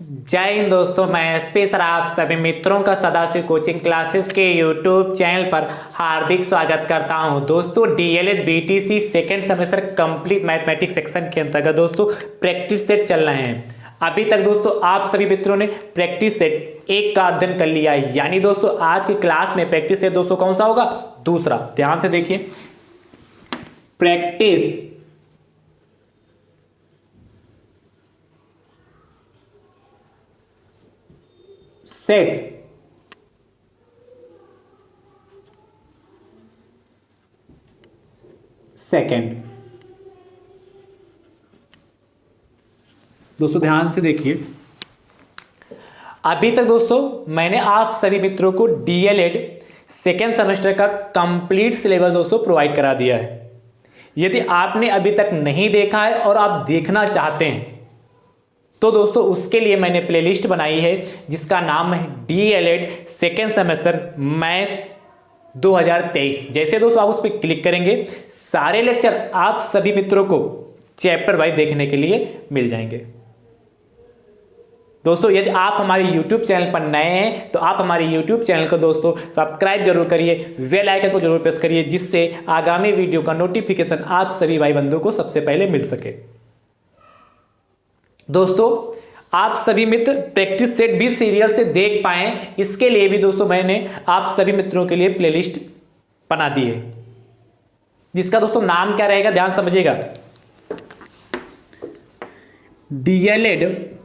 जय हिंद दोस्तों, मैं एसपी सर आप सभी मित्रों का सदाशिव कोचिंग क्लासेस के यूट्यूब चैनल पर हार्दिक स्वागत करता हूं। दोस्तों DElEd BTC second semester complete mathematics section के अंतर्गत दोस्तों प्रैक्टिस सेट चल रहे हैं। अभी तक दोस्तों आप सभी मित्रों ने प्रैक्टिस सेट एक का अध्ययन कर लिया है, यानी दोस्तों आज की क्लास में प्रैक्टिस सेट दोस्तों कौन सा होगा? दूसरा। ध्यान से देखिए, प्रैक्टिस सेट सेकेंड। दोस्तों ध्यान से देखिए, अभी तक दोस्तों मैंने आप सभी मित्रों को डीएलएड सेकेंड सेमेस्टर का कंप्लीट सिलेबस दोस्तों प्रोवाइड करा दिया है। यदि आपने अभी तक नहीं देखा है और आप देखना चाहते हैं तो दोस्तों उसके लिए मैंने प्लेलिस्ट बनाई है जिसका नाम है डीएलएड सेकेंड सेमेस्टर मैथ्स 2023। जैसे दोस्तों आप उस पर क्लिक करेंगे, सारे लेक्चर आप सभी मित्रों को चैप्टर वाइज देखने के लिए मिल जाएंगे। दोस्तों यदि आप हमारे YouTube चैनल पर नए हैं तो आप हमारे YouTube चैनल को दोस्तों सब्सक्राइब जरूर करिए, बेल आइकन को जरूर प्रेस करिए, जिससे आगामी वीडियो का नोटिफिकेशन आप सभी भाई बंधुओं को सबसे पहले मिल सके। दोस्तों आप सभी मित्र प्रैक्टिस सेट भी सीरियल से देख पाएं, इसके लिए भी दोस्तों मैंने आप सभी मित्रों के लिए प्लेलिस्ट बना दी है, जिसका दोस्तों नाम क्या रहेगा ध्यान समझिएगा। DElEd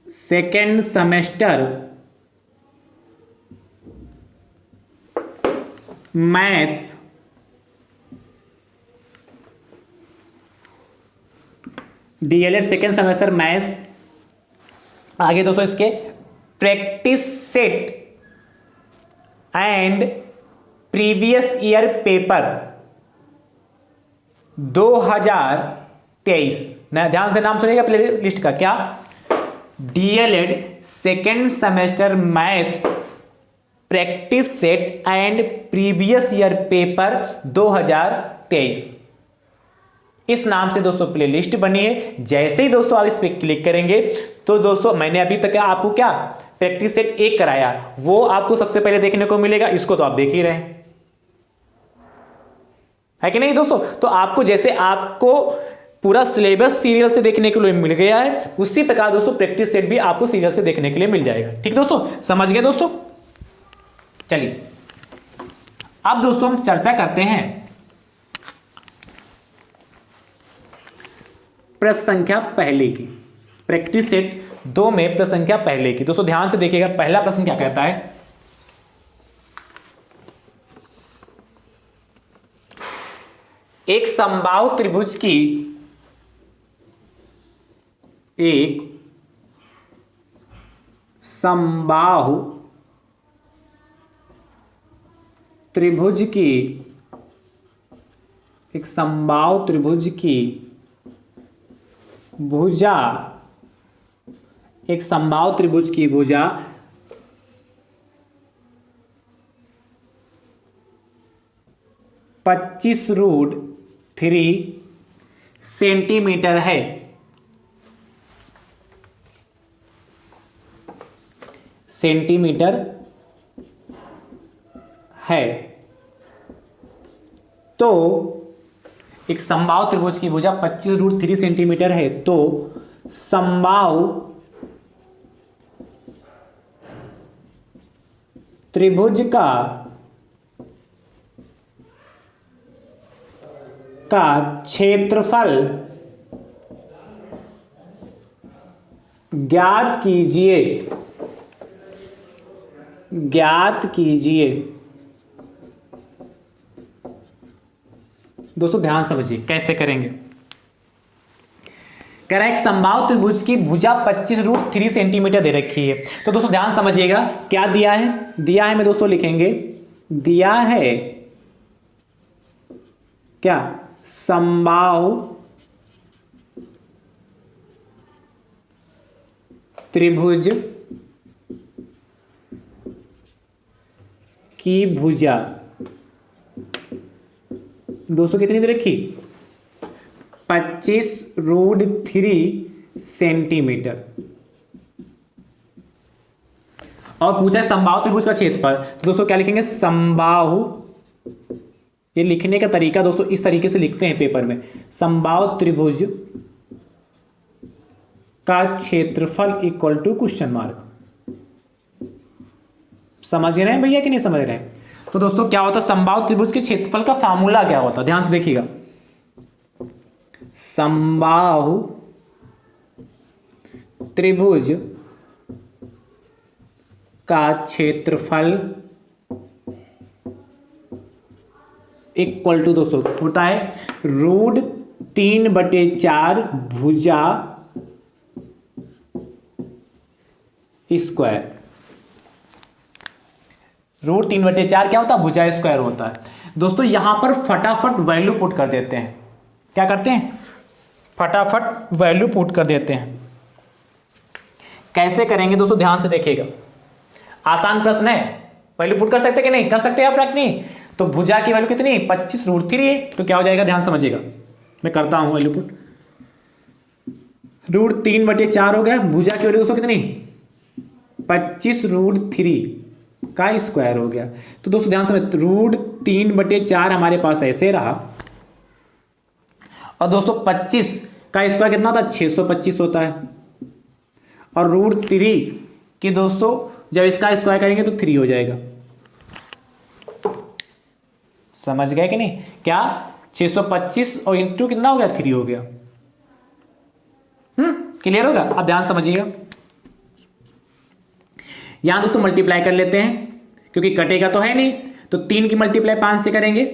second semester maths DElEd second semester maths, आगे दोस्तों इसके practice set and previous year paper 2023। ध्यान से नाम सुनिएगा प्ले लिस्ट का, क्या? DElEd second semester maths practice set and previous year paper 2023, इस नाम से दोस्तों प्लेलिस्ट बनी है। जैसे ही दोस्तों आप इस पे क्लिक करेंगे तो दोस्तों मैंने अभी तक आपको क्या प्रैक्टिस सेट एक कराया, वो आपको सबसे पहले देखने को मिलेगा। इसको तो आप देख ही रहे हैं, है कि नहीं दोस्तों? तो आपको जैसे आपको पूरा सिलेबस सीरियल से देखने के लिए मिल गया है, उसी प्रकार दोस्तों प्रैक्टिस सेट भी आपको सीरियल से देखने के लिए मिल जाएगा। ठीक दोस्तों, समझ गए दोस्तों? चलिए अब दोस्तों हम चर्चा करते हैं प्रश्न संख्या पहले की, प्रैक्टिस सेट 2 में प्रश्न संख्या पहले की। दोस्तों ध्यान से देखिएगा, पहला प्रश्न क्या कहता है? एक समबाहु त्रिभुज की एक समबाहु त्रिभुज की भुजा, एक समबाहु त्रिभुज की भुजा 25√3 सेंटीमीटर है। तो एक समबाहु त्रिभुज की भुजा 25√3 सेंटीमीटर है, तो समबाहु त्रिभुज का क्षेत्रफल ज्ञात कीजिए। दोस्तों ध्यान समझिए कैसे करेंगे। कह रहा है एक समबाहु त्रिभुज की भुजा 25√3 सेंटीमीटर दे रखी है। तो दोस्तों ध्यान समझिएगा क्या दिया है मैं दोस्तों लिखेंगे, दिया है क्या? समबाहु त्रिभुज की भुजा दोस्तों कितनी दे रखी, 25√3 सेंटीमीटर। और पूछा है समबाहु त्रिभुज का क्षेत्रफल, तो दोस्तों क्या लिखेंगे, समबाहु, ये लिखने का तरीका दोस्तों इस तरीके से लिखते हैं पेपर में, समबाहु त्रिभुज का क्षेत्रफल इक्वल टू क्वेश्चन मार्क। समझ रहे हैं भैया कि नहीं समझ रहे हैं? तो दोस्तों क्या होता है, समबाहु त्रिभुज के क्षेत्रफल का फार्मूला क्या होता है, ध्यान से देखिएगा। समबाहु त्रिभुज का क्षेत्रफल इक्वल टू दोस्तों होता है √3/4 भुजा स्क्वायर। √3/4 क्या होता है, भुजा स्क्वायर होता है। दोस्तों यहां पर फटाफट वैल्यू पुट कर देते हैं, क्या करते हैं, फटाफट वैल्यू पुट कर देते हैं। कैसे करेंगे दोस्तों, ध्यान से देखिएगा, आसान प्रश्न है, वैल्यू पुट कर सकते कि नहीं, कर सकते हैं आप नहीं। तो भुजा की वैल्यू कितनी, 25√3 है, तो क्या हो जाएगा, ध्यान समझिएगा, मैं करता हूं वैल्यू पुट। √3/4 हो गया, भुजा की वैल्यू दोस्तों कितनी, 25√3 का स्क्वायर हो गया। तो दोस्तों ध्यान समझ, √3/4 हमारे पास ऐसे रहा, और दोस्तों 25 का स्क्वायर कितना होता है, 625 होता है, और √3 की दोस्तों जब इसका स्क्वायर करेंगे तो 3 हो जाएगा। समझ गए कि नहीं, क्या 625 और इंटू कितना हो गया, 3 हो गया। क्लियर होगा, अब ध्यान समझिएगा। यहां दोस्तों मल्टीप्लाई कर लेते हैं, क्योंकि कटेगा तो है नहीं, तो 3 की मल्टीप्लाई 5 से करेंगे,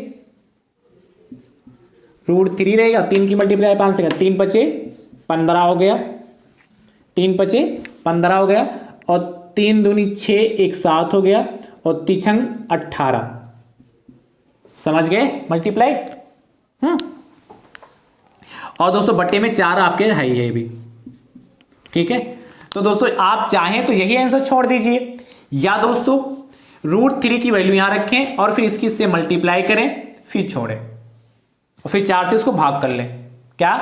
√3 रहेगा, 3 की मल्टीप्लाई 5 से करें, 3 पचे 15 हो गया, 3 पचे 15 हो गया, और 3 दूनी 6, 1 7 हो गया, और 3 18। समझ गए, मल्टीप्लाई। और दोस्तों बट्टे में 4 आपके है ही भी, ठीक है। तो दोस्तों आप चाहें तो यही आंसर छोड़ दीजिए, या दोस्तों √3 की वैल्यू यहां रखें और फिर इसकी इससे मल्टीप्लाई करें, फिर छोड़ें, और फिर 4 से इसको भाग कर लें। क्या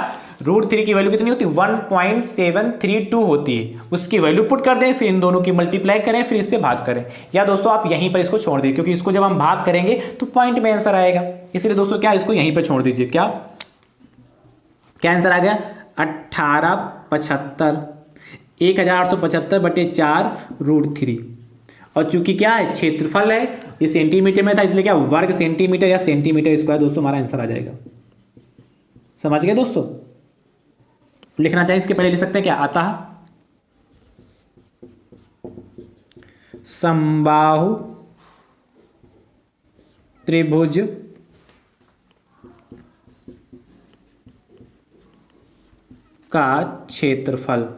√3 की वैल्यू कितनी होती है, 1.732 होती है, उसकी वैल्यू पुट कर दें, फिर इन दोनों की मल्टीप्लाई करें, फिर इससे भाग करें। या दोस्तों आप यहीं पर इसको छोड़ दें, क्योंकि इसको जब हम भाग करेंगे तो पॉइंट में आंसर आएगा, इसलिए दोस्तों क्या इसको यहीं पर छोड़ दीजिए। क्या क्या आंसर आ गया, 1875, 1875/4 √3। और चूंकि क्या है, क्षेत्रफल है, ये सेंटीमीटर में था, इसलिए क्या वर्ग सेंटीमीटर या सेंटीमीटर स्क्वायर दोस्तों हमारा आंसर आ जाएगा। समझ गए दोस्तों, लिखना चाहिए इसके पहले लिख सकते हैं, क्या आता है, समबाहु त्रिभुज का क्षेत्रफल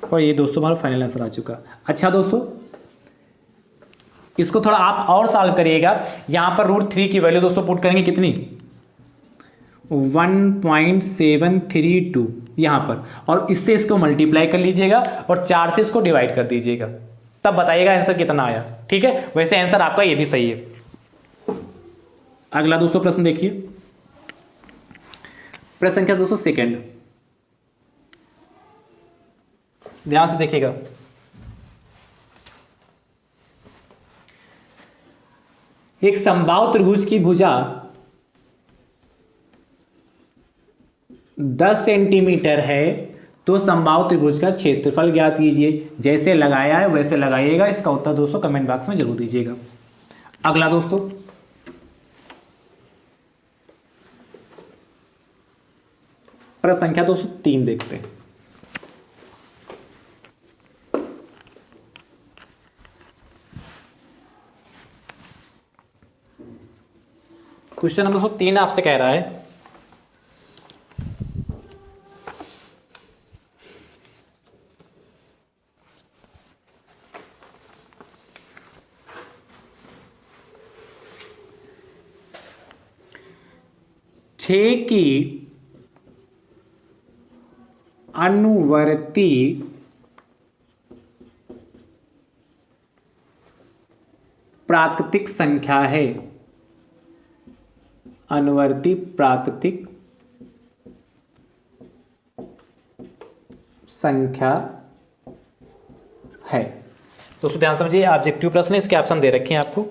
और ये दोस्तों हमारा फाइनल आंसर आ चुका। अच्छा दोस्तों इसको थोड़ा आप और सॉल्व करिएगा, यहां पर √3 की वैल्यू दोस्तों पुट करेंगे कितनी, 1.732 यहां पर, और इससे इसको मल्टीप्लाई कर लीजिएगा और 4 से इसको डिवाइड कर दीजिएगा, तब बताइएगा आंसर कितना आया। ठीक है, वैसे आंसर आपका ये भी सही है। अगला दोस्तों प्रश्न देखिए, प्रश्न संख्या दोस्तों सेकंड, ध्यान से देखिएगा। एक समबाहु त्रिभुज की भुजा 10 सेंटीमीटर है, तो समबाहु त्रिभुज का क्षेत्रफल ज्ञात कीजिए। जैसे लगाया है वैसे लगाइएगा, इसका उत्तर दोस्तों कमेंट बॉक्स में जरूर दीजिएगा। अगला दोस्तों प्रश्न संख्या दोस्तों 3 देखते हैं। क्वेश्चन नंबर 3 आपसे कह रहा है छः की अनुवर्ती प्राकृतिक संख्या है, अनुवर्ती प्राकृतिक संख्या है। दोस्तों ध्यान समझिए, ऑब्जेक्टिव प्रश्न, इसके ऑप्शन दे रखे हैं आपको,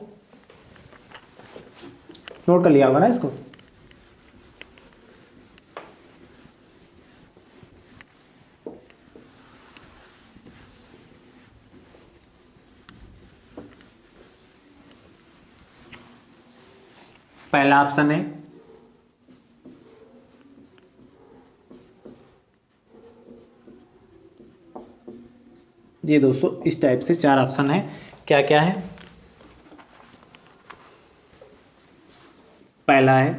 नोट कर लिया होगा ना इसको। पहला ऑप्शन है ये दोस्तों, इस टाइप से 4 ऑप्शन है। क्या क्या है? पहला है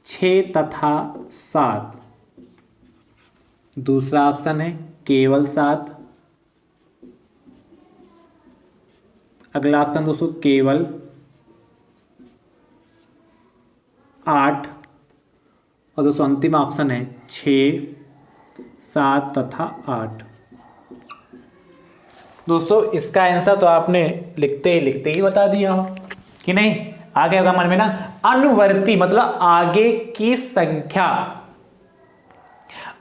6 तथा 7। दूसरा ऑप्शन है केवल 7। अगला ऑप्शन दोस्तों केवल 8। और दोस्तों अंतिम ऑप्शन है 6, 7 तथा 8। दोस्तों इसका आंसर तो आपने लिखते ही बता दिया हो कि नहीं? आगे होगा मन में ना, अनुवर्ती मतलब आगे की संख्या।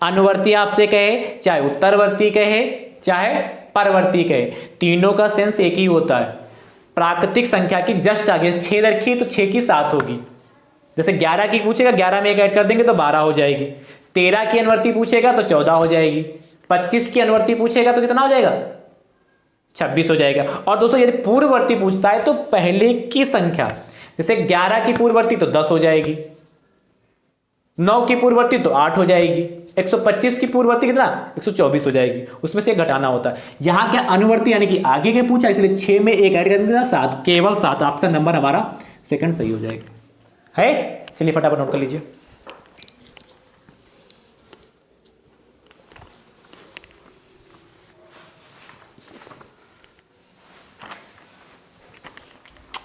अनुवर्ती आपसे कहे, चाहे उत्तरवर्ती कहे, चाहे परवर्ती कहे, तीनों का सेंस एक ही होता है। प्राकृतिक संख्या की जस्ट आगे 6 रखी तो 6 की 7 होगी। जैसे 11 की पूछेगा, 11 में 1 ऐड कर देंगे तो 12 हो जाएगी। 13 की अनुवर्ती पूछेगा तो 14 हो जाएगी। 25 की अनुवर्ती पूछेगा तो कितना हो जाएगा? 26 हो जाएगा। और दोस्तों यदि पूर्ववर्ती पूछता है तो पहले की संख्या, जैसे 11 की पूर्ववर्ती तो 10 हो जाएगी, 9 की पूर्ववर्ती तो 8 हो जाएगी, 125 की पूर्ववर्ती कितना? 124 हो जाएगी। उसमें से घटाना होता है। यहां क्या अनुवर्ती यानी कि आगे के पूछा, इसलिए 6 में 1 ऐड कर देंगे 7, केवल 7। ऑप्शन नंबर हमारा सेकंड सही हो जाएगा है। चलिए फटाफट नोट कर लीजिए।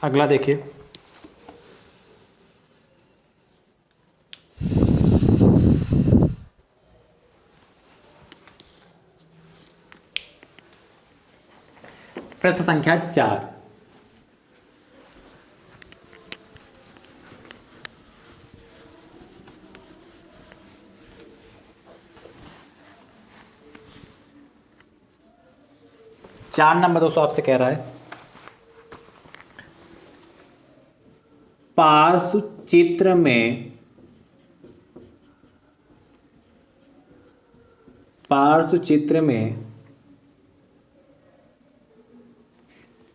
अगला देखिए, प्रश्न संख्या 4। चार नंबर दोस्तों आपसे कह रहा है, पार्श्व चित्र में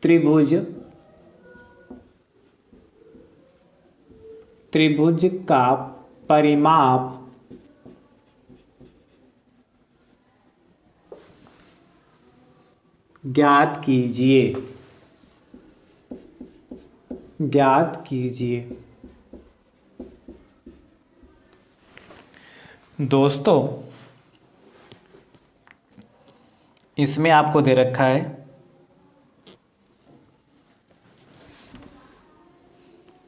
त्रिभुज का परिमाप ज्ञात कीजिए। दोस्तों इसमें आपको दे रखा है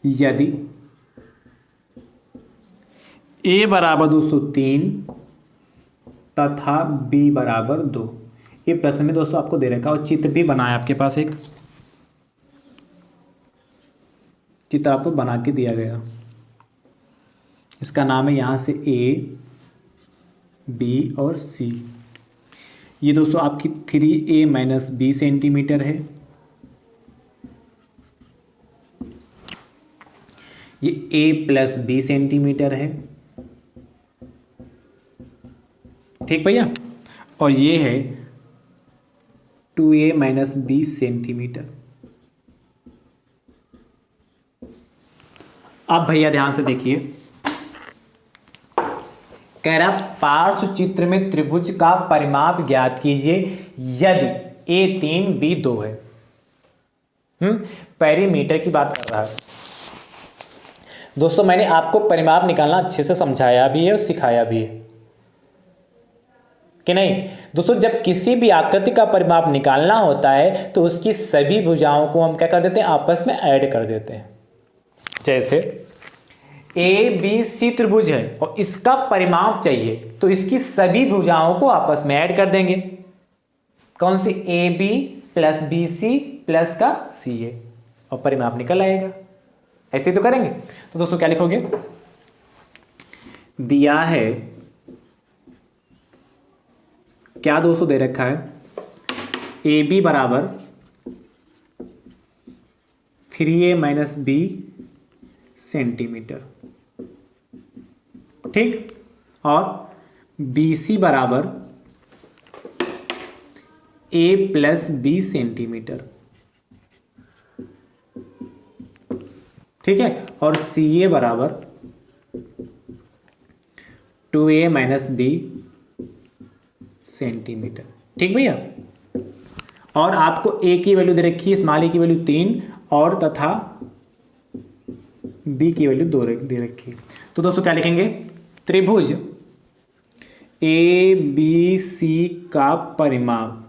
यदि a बराबर 203 तथा b बराबर 2। ये प्रश्न में दोस्तों आपको दे रखा है और चित्र भी बनाया आपके पास, एक चित्र आपको बना के दिया गया। इसका नाम है यहां से a, b और c। ये दोस्तों आपकी 3a - b सेंटीमीटर है। ये a + b सेंटीमीटर है, ठीक भैया। और ये है 2a - b सेंटीमीटर। अब भैया ध्यान से देखिए, कह रहा पार्श्व चित्र में त्रिभुज का परिमाप ज्ञात कीजिए यदि a 3 b 2 है। पेरीमीटर की बात कर रहा है। दोस्तों मैंने आपको परिमाप निकालना अच्छे से समझाया भी है और सिखाया भी है कि नहीं? दोस्तों जब किसी भी आकृति का परिमाप निकालना होता है तो उसकी सभी भुजाओं को हम क्या कर देते हैं? आपस में ऐड कर देते हैं। जैसे ए बी सी त्रिभुज है और इसका परिमाप चाहिए, तो इसकी सभी भुजाओं को आपस में ऐड कर देंगे। कौन सी? A B plus B C plus का सी ए, और परिमाप निकल आएगा। ऐसे तो करेंगे। तो दोस्तों क्या लिखोगे? दिया है, क्या दोस्तों दे रखा है? ए बी बराबर 3a माइनस बी सेंटीमीटर, ठीक, और बी सी बराबर a प्लस बी सेंटीमीटर, ठीक है, और सी ए बराबर 2a माइनस बी सेंटीमीटर, ठीक भैया। और आपको a की वैल्यू दे रखी है, स्मॉल a की वैल्यू 3 और तथा b की वैल्यू 2 दे रखी है। तो दोस्तों क्या लिखेंगे? त्रिभुज ए बी सी का परिमाप,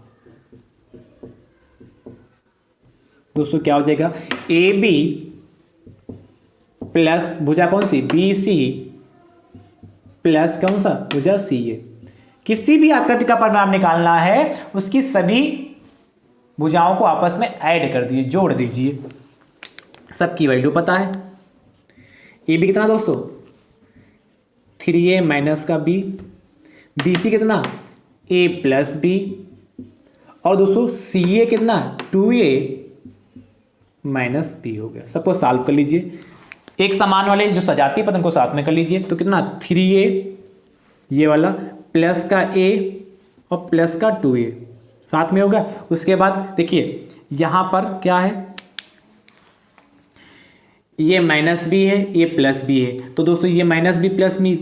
दोस्तों क्या हो जाएगा? ए बी प्लस भुजा कौन सी? बी सी प्लस कौन सा? भुजा सी ए। किसी भी आकृति का परिमाप निकालना है, उसकी सभी भुजाओं को आपस में ऐड कर दीजिए, जोड़ दीजिए। सबकी वैल्यू पता है। ए बी कितना दोस्तों? 3a माइनस का बी, बी सी कितना? a प्लस बी, और दोस्तों सी ए कितना? 2a माइनस बी हो गया। सबको सॉल्व कर लीजिए। एक समान वाले जो सजाती पद उनको साथ में कर लीजिए। तो कितना? 3a ये वाला प्लस का a और प्लस का 2a साथ में होगा। उसके बाद देखिए यहां पर क्या है? ये माइनस बी है, ये प्लस बी है। तो दोस्तों ये माइनस बी प्लस बी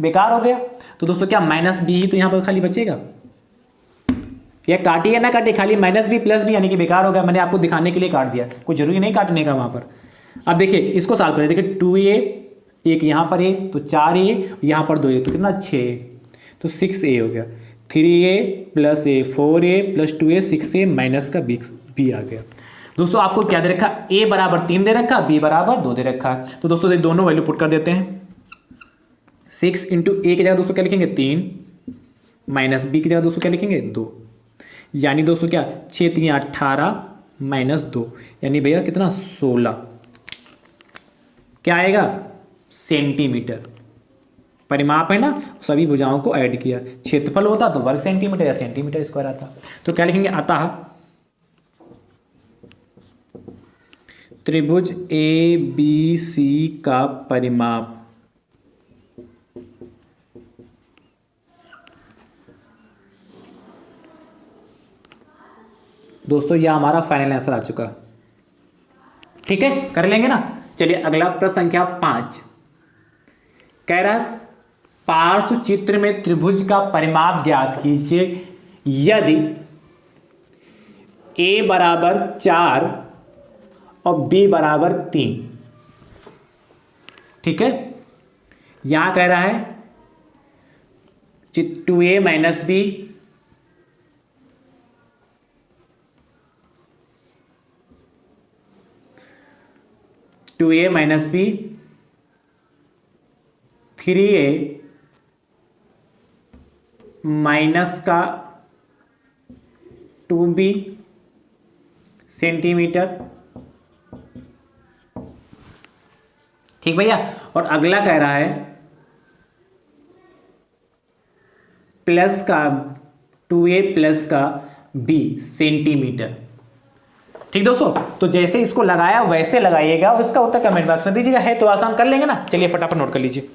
बेकार हो गया। तो दोस्तों क्या माइनस बी ही तो यहां पर खाली बचेगा? या काटिए या ना काटिए, खाली माइनस बी प्लस बी यानी कि बेकार हो गया। मैंने आपको दिखाने के लिए काट दिया, कोई जरूरी नहीं काटने का वहां पर। अब देखिए इसको सॉल्व करें। देखिए 2a, एक यहाँ पर a तो 4a, यहाँ पर 2a तो कितना? 6a, तो 6a हो गया। 3a plus a 4a plus 2a 6a minus का b आ गया। दोस्तों आपको क्या दे रखा? a बराबर 3 दे रखा, b बराबर 2 दे रखा है। तो दोस्तों दोनों वैल्यू पुट कर देते हैं। 6 इंटू a की जगह दोस्तों क्या लिखेंगे? 3 माइनस b की जगह दोस्तों क्या लिखेंगे? 2, यानी दोस्तों क्या? 6 3 18 माइनस 2 यानी भैया कितना? 16। क्या आएगा? सेंटीमीटर। परिमाप है ना, सभी भुजाओं को ऐड किया। क्षेत्रफल होता तो वर्ग सेंटीमीटर या सेंटीमीटर स्क्वायर आता। तो क्या लिखेंगे? अतः त्रिभुज ए बी सी का परिमाप दोस्तों यह हमारा फाइनल आंसर आ चुका। ठीक है, कर लेंगे ना। चलिए अगला प्रश्न संख्या 5 कह रहा है पार्श्व चित्र में त्रिभुज का परिमाप ज्ञात कीजिए यदि a बराबर 4 और b बराबर 3। ठीक है, यहां कह रहा है 2a minus b, two a minus b, 3a minus का 2b सेंटीमीटर। ठीक भैया, और अगला कह रहा है प्लस का 2a प्लस का b सेंटीमीटर। ठीक दोस्तों, तो जैसे इसको लगाया वैसे लगाइएगा और इसका उत्तर कमेंट बॉक्स में दीजिएगा। है तो आसान, कर लेंगे ना। चलिए फटाफट नोट कर लीजिए।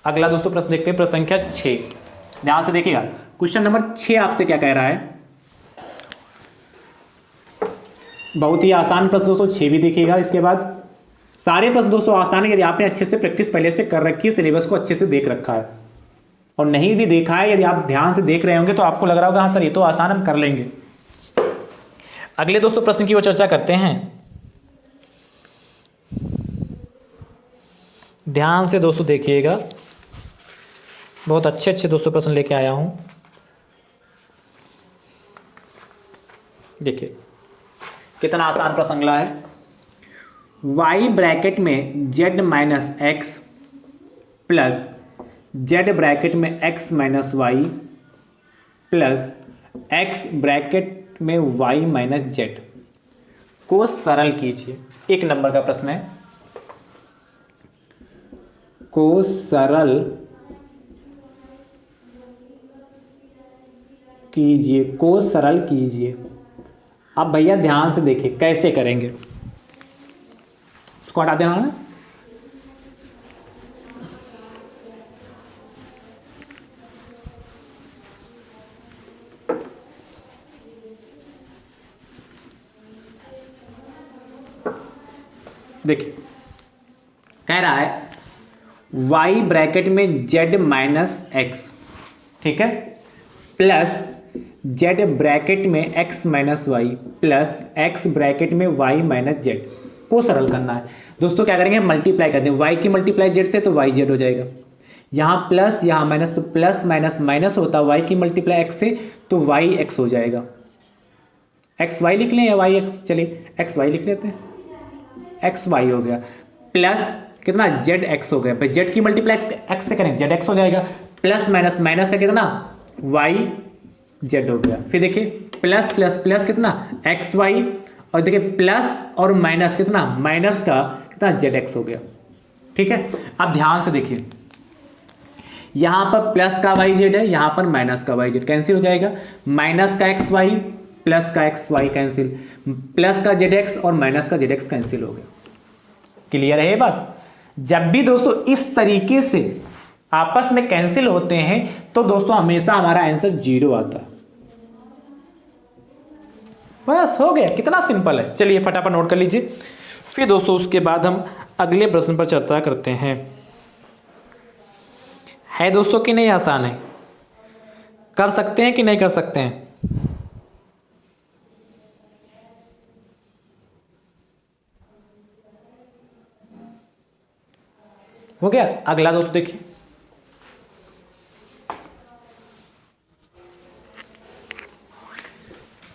अगला दोस्तों प्रश्न देखते हैं, प्रश्न संख्या 6। ध्यान से देखिएगा, क्वेश्चन नंबर 6 आपसे क्या कह रहा है। बहुत ही आसान प्रश्न दोस्तों, 6 भी देखिएगा। इसके बाद सारे प्रश्न दोस्तों आसान है यदि आपने अच्छे से प्रैक्टिस पहले से कर रखी है, सिलेबस को अच्छे से देख रखा है। और नहीं भी देखा है, यदि आप ध्यान से देख रहे होंगे तो आपको लग रहा होगा हाँ सर ये तो आसान, हम कर लेंगे। अगले दोस्तों प्रश्न की वो चर्चा करते हैं। ध्यान से दोस्तों देखिएगा, बहुत अच्छे अच्छे दोस्तों प्रश्न लेके आया हूं। देखिए कितना आसान प्रश्न अगला है, y ब्रैकेट में z minus x plus z bracket में x minus y plus x bracket में y माइनस z को सरल कीजिए। एक नंबर का प्रश्न है, को सरल कीजिए, को सरल कीजिए। अब भैया ध्यान से देखिए कैसे करेंगे, उसको हटा देना है। देखिए कह रहा है y ब्रैकेट में z माइनस एक्स, ठीक है, प्लस z ब्रैकेट में x minus y plus x bracket में y माइनस z को सरल करना है। दोस्तों क्या करेंगे, मल्टीप्लाई कर दें, y की मल्टीप्लाई z से तो y z हो जाएगा, यहाँ प्लस यहाँ माइनस, तो प्लस माइनस माइनस होता है, y की मल्टीप्लाई x से तो y x हो जाएगा। x y लिख लें या y x, चलिए x y लिख लेते हैं, x y हो गया, प्लस कितना z x हो गया, भाई z की मल्टीप्लाई x से करें z x हो जाएगा, प्लस माइनस माइनस का कितना y z हो गया। फिर देखिए प्लस प्लस प्लस कितना एक्स वाई, और देखिए प्लस और माइनस कितना माइनस का कितना जेड एक्स हो गया, ठीक है। अब ध्यान से देखिए, यहां पर प्लस का वाई जेड है, यहां पर माइनस का वाई जेड कैंसिल हो जाएगा, माइनस का एक्स वाई प्लस का एक्स वाई कैंसिल, प्लस का जेड एक्स और माइनस का जेड एक्स कैंसिल हो गया। क्लियर है ये बात। जब भी दोस्तों इस तरीके से आपस में कैंसिल होते हैं तो दोस्तों हमेशा हमारा आंसर 0 आता है। बस हो गया, कितना सिंपल है। चलिए फटाफट नोट कर लीजिए, फिर दोस्तों उसके बाद हम अगले प्रश्न पर चर्चा करते हैं। है दोस्तों कि नहीं आसान है, कर सकते हैं कि नहीं कर सकते हैं? हो गया। अगला दोस्तों देखिए,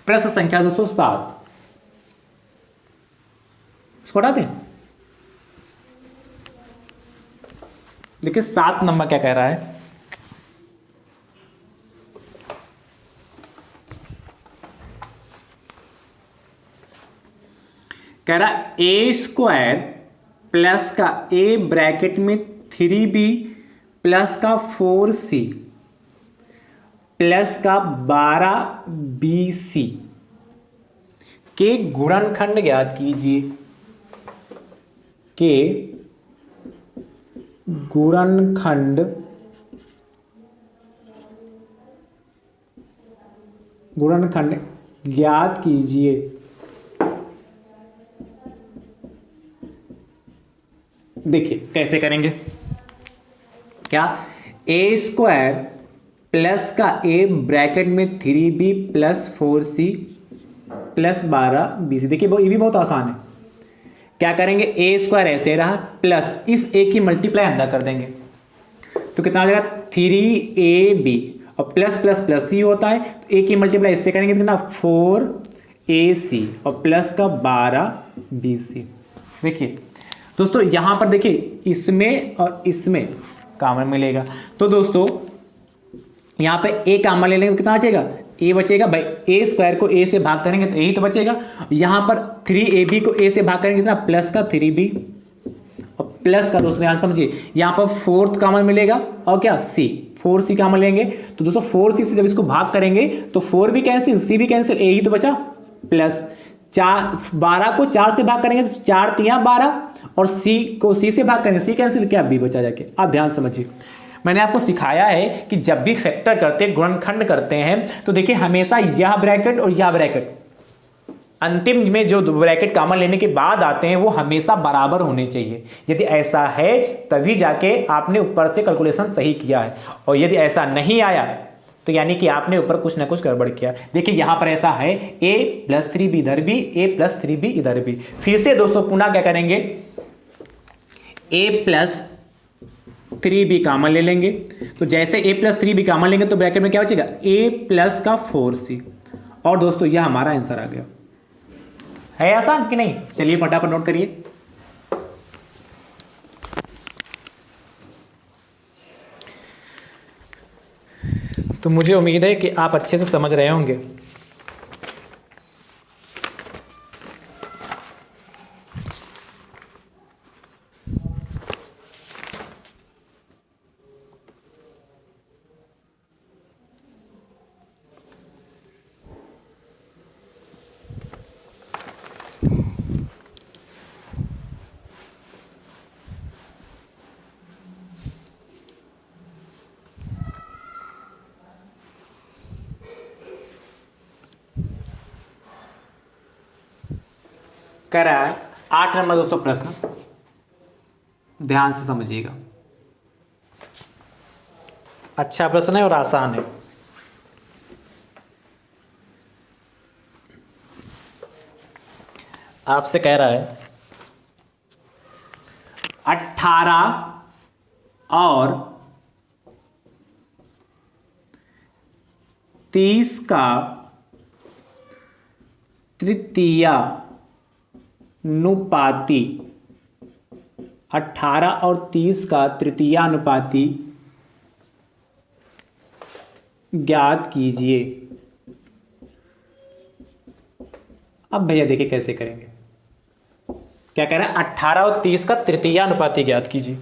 प्रश्न संख्या 207, इसको हटा दें। देखिए 7 नंबर क्या कह रहा है, कह रहा ए स्क्वायर प्लस का ए ब्रैकेट में 3b प्लस का 4c प्लस का 12bc के गुणनखंड ज्ञात कीजिए, के गुणनखंड ज्ञात कीजिए। देखिए कैसे करेंगे, क्या ए स्क्वायर प्लस का ए ब्रैकेट में 3b plus 4c plus 12bc। देखिए ये भी बहुत आसान है। क्या करेंगे, ए स्क्वायर ऐसे रहा प्लस इस ए की मल्टीप्लाई अंदर कर देंगे तो कितना आ जाएगा 3ab और प्लस प्लस प्लस ही होता है, तो ए की मल्टीप्लाई इससे करेंगे तो कितना 4ac और प्लस का 12bc। देखिए दोस्तों यहां पर देखिए इसमें और इसमें कॉमन मिलेगा, तो दोस्तों यहां पे ए कॉमन ले लेंगे तो कितना बचेगा, ए बचेगा। भाई ए स्क्वायर को ए से भाग करेंगे तो यही तो बचेगा। यहां पर 3ab को ए से भाग करेंगे कितना, प्लस का 3b और प्लस का दोस्तों ध्यान समझिए यहां पर 4th कॉमन मिलेगा और क्या c, 4c कॉमन लेंगे तो दोस्तों 4c से जब इसको भाग करेंगे तो 4 भी कैंसिल, c भी कैंसिल, ए ही तो बचा, प्लस 12 को 4 से भाग करेंगे तो 4 3 12 और c को c से भाग करेंगे, c कैंसिल, क्या b बचा जाके। आप ध्यान समझिए, मैंने आपको सिखाया है कि जब भी फैक्टर करते हैं, गुणनखंड करते हैं, तो देखिए हमेशा यह ब्रैकेट और यह ब्रैकेट अंतिम में जो ब्रैकेट कॉमन लेने के बाद आते हैं वो हमेशा बराबर होने चाहिए। यदि ऐसा है तभी जाके आपने ऊपर से कैलकुलेशन सही किया है, और यदि ऐसा नहीं आया तो यानी कि आपने ऊपर कुछ ना कुछ गड़बड़ किया। देखिए यहां पर ऐसा है a प्लस 3b इधर भी, a प्लस 3b इधर भी। फिर से दोस्तों पुनः क्या करेंगे, a प्लस 3b कॉमन ले लेंगे, तो जैसे a प्लस 3b कॉमन लेंगे तो ब्रैकेट में क्या बचेगा, a प्लस का 4c, और दोस्तों यह हमारा आंसर आ गया, है आसान कि नहीं? चलिए फटाफट नोट करिए। तो मुझे उम्मीद है कि आप अच्छे से समझ रहे होंगे। कह रहा है 8 नंबर दोस्तों प्रश्न, ध्यान से समझिएगा। अच्छा प्रश्न है और आसान है। आपसे कह रहा है 18 और 30 का तृतीयानुपाती, 18 और 30 का तृतीयानुपाती ज्ञात कीजिए। अब भैया देखिए कैसे करेंगे। क्या कह रहे हैं? 18 और 30 का तृतीयानुपाती ज्ञात कीजिए।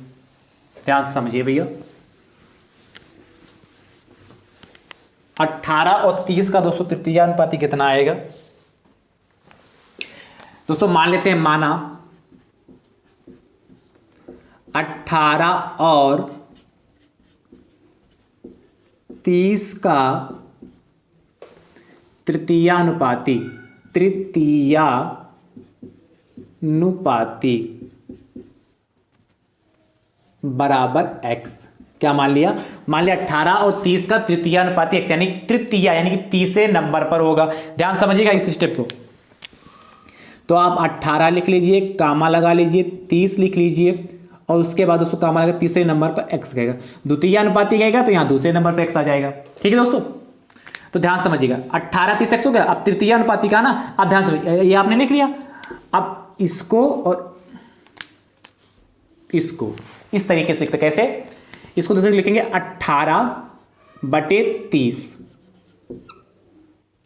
ध्यान से समझिए भैया। 18 और 30 का दोस्तों तृतीयानुपाती कितना आएगा? दोस्तों मान लेते हैं, माना 18 और 30 का तृतीयानुपाती बराबर x। क्या मान लिया? मान लिया 18 और 30 का तृतीयानुपाती x, यानी तृतीया यानी कि तीसरे नंबर पर होगा। ध्यान समझिएगा इस स्टेप को। तो आप 18 लिख लीजिए, कामा लगा लीजिए, 30 लिख लीजिए और उसके बाद उसको कामा लगा, तीसरे नंबर पर x गएगा। द्वितीयानुपाती गएगा तो यहां दूसरे नंबर पर x आ जाएगा। ठीक है दोस्तों, तो ध्यान समझिएगा। 18 30 x हो गया। अब तृतीयानुपाती का ना, अब ध्यान समझिए, ये आपने लिख लिया। अब इसको और इसको इस तरीके से लिखते। कैसे? इसको दूसरे लिखेंगे 18/30।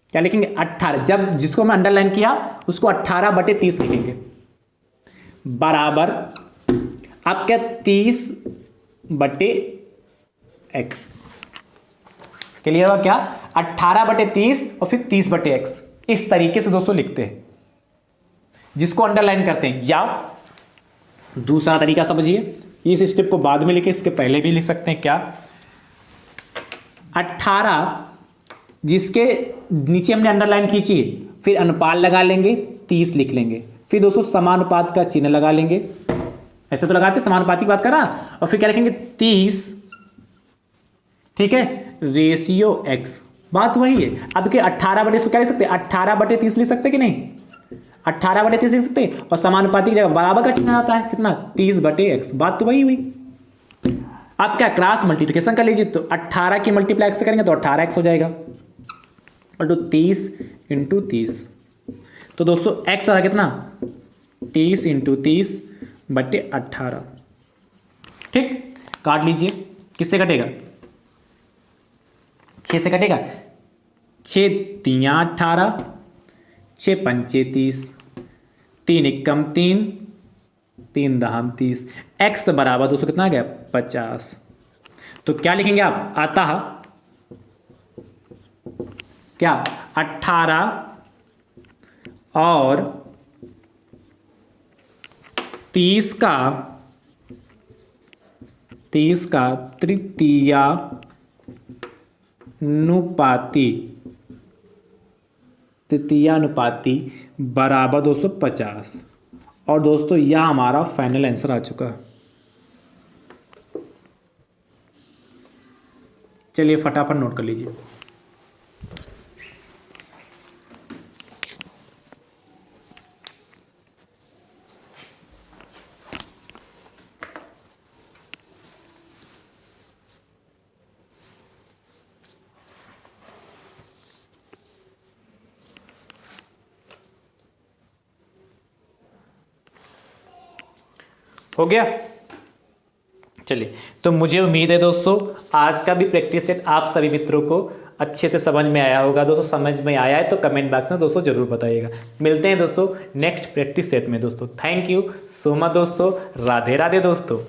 क्या लिखेंगे? 18, जब जिसको मैं अंडरलाइन किया उसको 18/30 लिखेंगे, बराबर अब क्या 30/x। क्लियर हुआ क्या? 18/30 और फिर 30/x। इस तरीके से दोस्तों लिखते हैं, जिसको अंडरलाइन करते हैं। या दूसरा तरीका समझिए, इस स्टेप को बाद में लिखे, इसके पहले भी लिख सकते हैं। क्या? 18 जिसके नीचे हमने अंडरलाइन खींची, फिर अनुपात लगा लेंगे, 30 लिख लेंगे, फिर दोस्तों समानुपात का चिन्ह लगा लेंगे। ऐसे तो लगाते, समानुपाती की बात करा, और फिर क्या लिखेंगे? 30, ठीक है, रेशियो x। बात वही है। अब के 18/, क्या लिख सकते हैं? 18/30 लिख सकते कि नहीं? 18/30 लिख सकते, और समानुपाती की जगह बराबर का चिन्ह आता है, कितना? 30/x। बात तो वही हुई। अब क्या क्रॉस मल्टीप्लिकेशन कर लीजिए, तो 18 की मल्टीप्लाई से करेंगे तो 18x हो जाएगा, और तो 30 × 30। तो दोस्तों x आ रहा कितना? 30 × 30/18। ठीक, काट लीजिए। किससे कटेगा? 6 से कटेगा। 6 3 18, 6 5 30, 3 1 3, 3 10 30। x बराबर दोस्तों कितना आ गया? 50। तो क्या लिखेंगे आप? अतः क्या 18 और 30 का तृतीयानुपाती बराबर दोस्तों 50। और दोस्तों यह हमारा फाइनल आंसर आ चुका है। चलिए फटाफट नोट कर लीजिए। हो गया। चलिए, तो मुझे उम्मीद है दोस्तों आज का भी प्रैक्टिस सेट आप सभी मित्रों को अच्छे से समझ में आया होगा। दोस्तों समझ में आया है तो कमेंट बॉक्स में दोस्तों जरूर बताइएगा। मिलते हैं दोस्तों नेक्स्ट प्रैक्टिस सेट में दोस्तों। थैंक यू सो मच दोस्तों। राधे राधे दोस्तों।